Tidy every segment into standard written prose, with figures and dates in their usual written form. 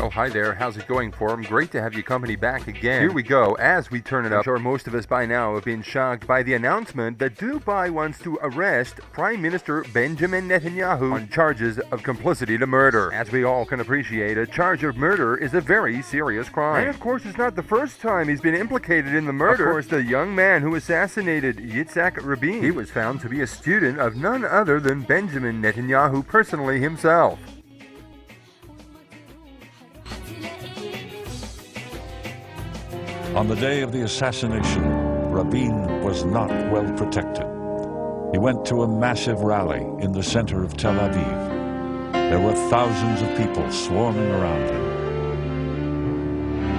Oh, hi there. How's it going, Forum? Great to have your company back again. Here we go. As we turn it up, I'm sure most of us by now have been shocked by the announcement that Dubai wants to arrest Prime Minister Benjamin Netanyahu on charges of complicity to murder. As we all can appreciate, a charge of murder is a very serious crime. And of course, it's not the first time he's been implicated in the murder. Of course, the young man who assassinated Yitzhak Rabin, he was found to be a student of none other than Benjamin Netanyahu personally himself. On the day of the assassination, Rabin was not well protected. He went to a massive rally in the center of Tel Aviv. There were thousands of people swarming around him.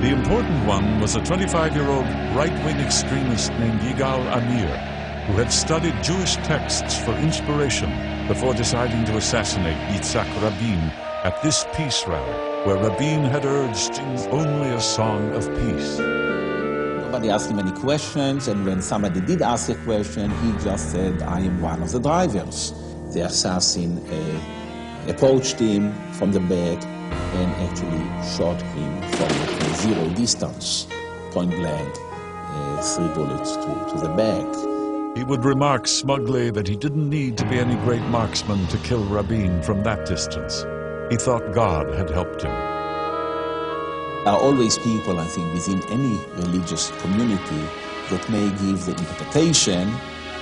The important one was a 25-year-old right-wing extremist named Yigal Amir, who had studied Jewish texts for inspiration before deciding to assassinate Yitzhak Rabin at this peace rally, where Rabin had urged only a song of peace. Nobody asked him any questions, and when somebody did ask a question, he just said, I am one of the drivers. The assassin approached him from the back and actually shot him from zero distance, point blank, 3 bullets to the back. He would remark smugly that he didn't need to be any great marksman to kill Rabin from that distance. He thought God had helped him. There are always people, I think, within any religious community that may give the interpretation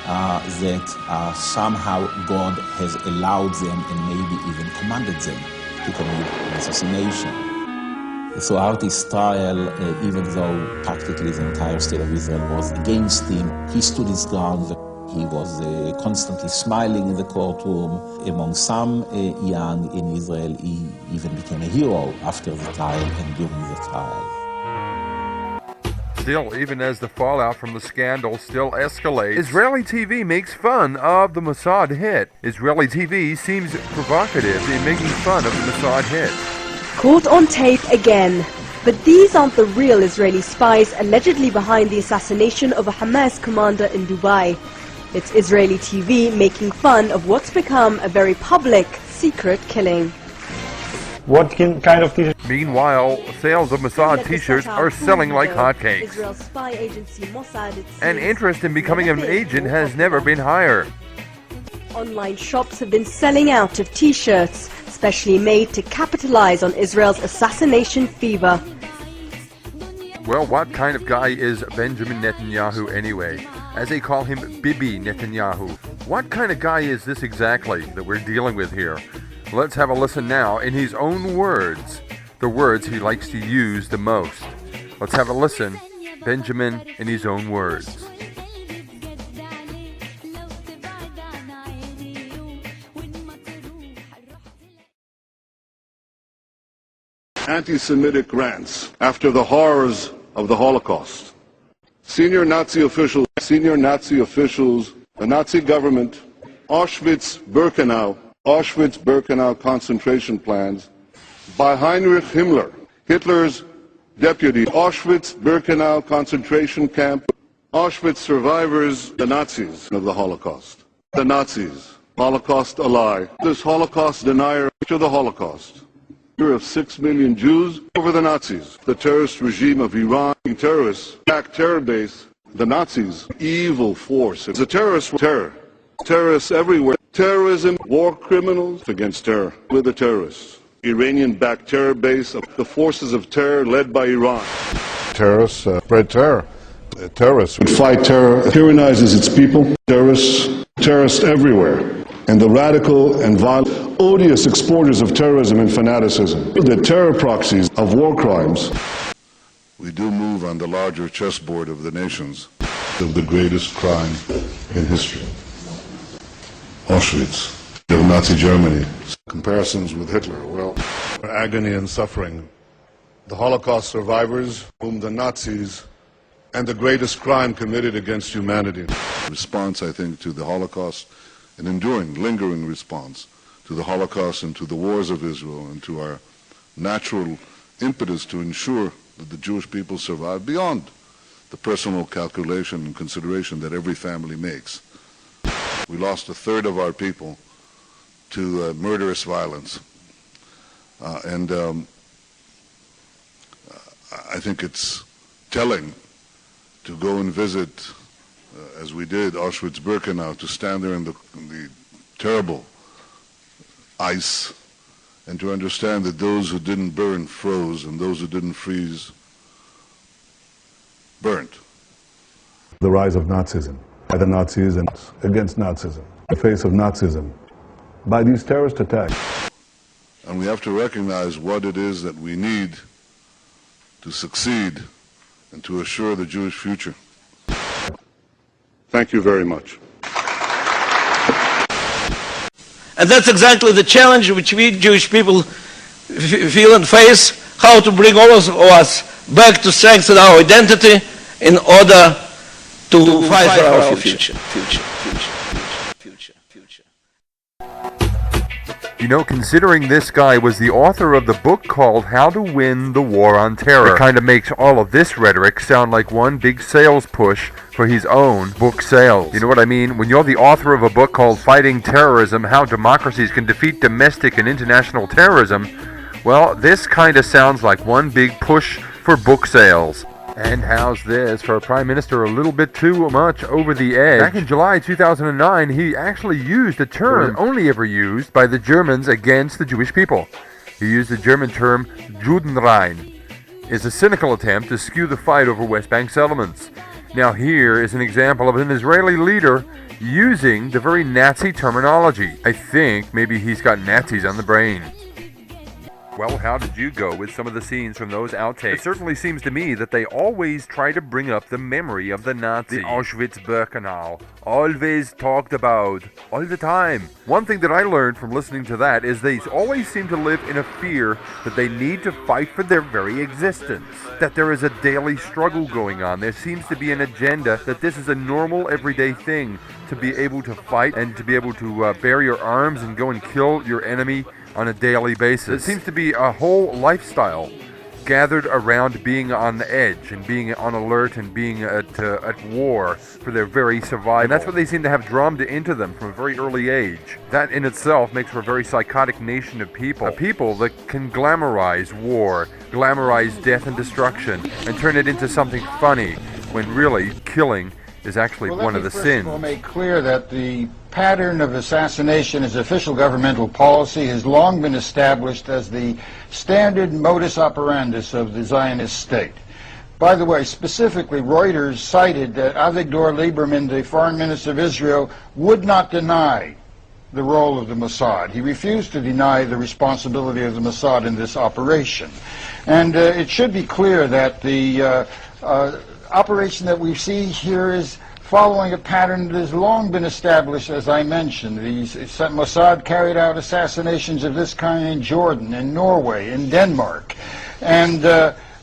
that somehow God has allowed them and maybe even commanded them to commit an assassination. Throughout his trial, even though practically the entire state of Israel was against him, he stood his ground. He was constantly smiling in the courtroom. Among some young in Israel, he even became a hero after the trial and during the trial. Still, even as the fallout from the scandal still escalates, Israeli TV makes fun of the Mossad hit. Israeli TV seems provocative in making fun of the Mossad hit. Caught on tape again. But these aren't the real Israeli spies allegedly behind the assassination of a Hamas commander in Dubai. It's Israeli TV making fun of what's become a very public, secret killing. What kind of t-shirts? Meanwhile, sales of Mossad t-shirts are selling like hotcakes. Israel's spy agency Mossad, And interest in becoming an agent has never been higher. Online shops have been selling out of t-shirts, specially made to capitalize on Israel's assassination fever. Well, what kind of guy is Benjamin Netanyahu anyway? As they call him, Bibi Netenyahu. What kind of guy is this exactly that we're dealing with here? Let's have a listen now in his own words, the words he likes to use the most. Let's have a listen, Benjamin in his own words. Anti-Semitic rants after the horrors of the Holocaust. Senior Nazi officials, the Nazi government, Auschwitz-Birkenau concentration plans by Heinrich Himmler, Hitler's deputy, Auschwitz-Birkenau concentration camp, Auschwitz survivors, the Nazis of the Holocaust. The Nazis, Holocaust a lie. This Holocaust denier to the Holocaust. Of 6 million Jews over the Nazis. The terrorist regime of Iran, terrorists, back terror base, the Nazis, evil force. It's a terrorist terror. Terrorists everywhere. Terrorism, war criminals against terror with the terrorists. Iranian-backed terror base of the forces of terror led by Iran. Terrorists spread terror. Terrorists fight terror, tyrannizes its people. Terrorists everywhere. And the radical and violent, odious exporters of terrorism and fanaticism, the terror proxies of war crimes. We do move on the larger chessboard of the nations. Of the greatest crime in history. Auschwitz, of Nazi Germany. Comparisons with Hitler, well, agony and suffering. The Holocaust survivors, whom the Nazis, and the greatest crime committed against humanity. Response, I think, to the Holocaust, an enduring, lingering response to the Holocaust and to the wars of Israel and to our natural impetus to ensure that the Jewish people survive beyond the personal calculation and consideration that every family makes. We lost a third of our people to murderous violence. I think it's telling to go and visit, as we did, Auschwitz-Birkenau, to stand there in the terrible ice and to understand that those who didn't burn froze and those who didn't freeze burnt. The rise of Nazism, by the Nazis and against Nazism, the face of Nazism, by these terrorist attacks. And we have to recognize what it is that we need to succeed and to assure the Jewish future. Thank you very much. And that's exactly the challenge which we Jewish people feel and face, how to bring all of us back to strengthen our identity in order to fight for our future. You know, considering this guy was the author of the book called How to Win the War on Terror, it kind of makes all of this rhetoric sound like one big sales push for his own book sales. You know what I mean? When you're the author of a book called Fighting Terrorism, How Democracies Can Defeat Domestic and International Terrorism, well, this kind of sounds like one big push for book sales. And how's this for a prime minister a little bit too much over the edge? Back in July 2009, he actually used a term only ever used by the Germans against the Jewish people. He used the German term Judenrein. It's a cynical attempt to skew the fight over West Bank settlements. Now here is an example of an Israeli leader using the very Nazi terminology. I think maybe he's got Nazis on the brain. Well, how did you go with some of the scenes from those outtakes? It certainly seems to me that they always try to bring up the memory of the Nazis. The Auschwitz-Birkenau, always talked about, all the time. One thing that I learned from listening to that is they always seem to live in a fear that they need to fight for their very existence. That there is a daily struggle going on. There seems to be an agenda that this is a normal, everyday thing to be able to fight and to be able to bear your arms and go and kill your enemy on a daily basis. It seems to be a whole lifestyle gathered around being on the edge and being on alert and being at war for their very survival. And that's what they seem to have drummed into them from a very early age. That in itself makes for a very psychotic nation of people. A people that can glamorize war, glamorize death and destruction, and turn it into something funny when really killing is actually one of the sins. Well, make clear that the pattern of assassination as official governmental policy has long been established as the standard modus operandus of the Zionist state. By the way, specifically, Reuters cited that Avigdor Lieberman, the foreign minister of Israel, would not deny the role of the Mossad. He refused to deny the responsibility of the Mossad in this operation. And it should be clear that the operation that we see here is following a pattern that has long been established, as I mentioned. The Mossad carried out assassinations of this kind in Jordan, in Norway, in Denmark. And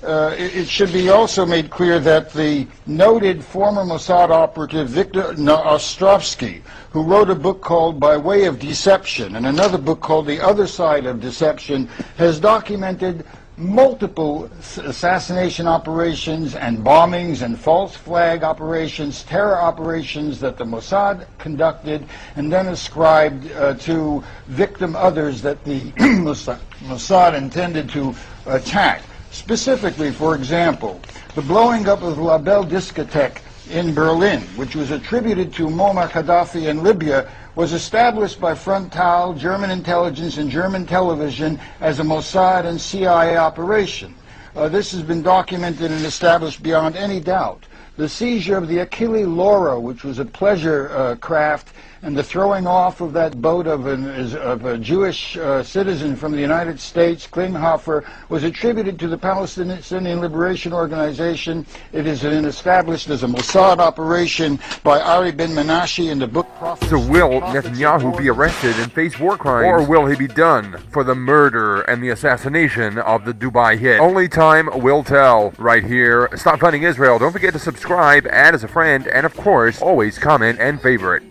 it should be also made clear that the noted former Mossad operative Viktor Ostrovsky, who wrote a book called By Way of Deception and another book called The Other Side of Deception, has documented multiple assassination operations and bombings and false flag operations, terror operations that the Mossad conducted and then ascribed to victim others that the Mossad intended to attack. Specifically, for example, the blowing up of the La Belle discotheque in Berlin, which was attributed to Muammar Gaddafi in Libya, was established by Frontal, German intelligence, and German television as a Mossad and CIA operation. This has been documented and established beyond any doubt. The seizure of the Achille Lauro, which was a pleasure craft, and the throwing off of that boat of a Jewish citizen from the United States, Klinghoffer, was attributed to the Palestinian Liberation Organization. It has been established as a Mossad operation by Ari Ben Menashe in the book Prophets. So will Netanyahu be arrested and face war crimes, or will he be done for the murder and the assassination of the Dubai hit? Only time will tell. Right here, Stop Funding Israel. Don't forget to subscribe, add as a friend, and of course, always comment and favorite.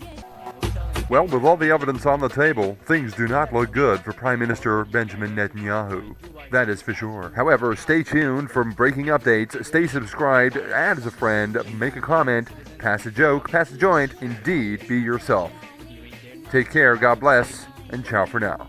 Well, with all the evidence on the table, things do not look good for Prime Minister Benjamin Netanyahu. That is for sure. However, stay tuned for breaking updates, stay subscribed, add as a friend, make a comment, pass a joke, pass a joint, indeed, be yourself. Take care, God bless, and ciao for now.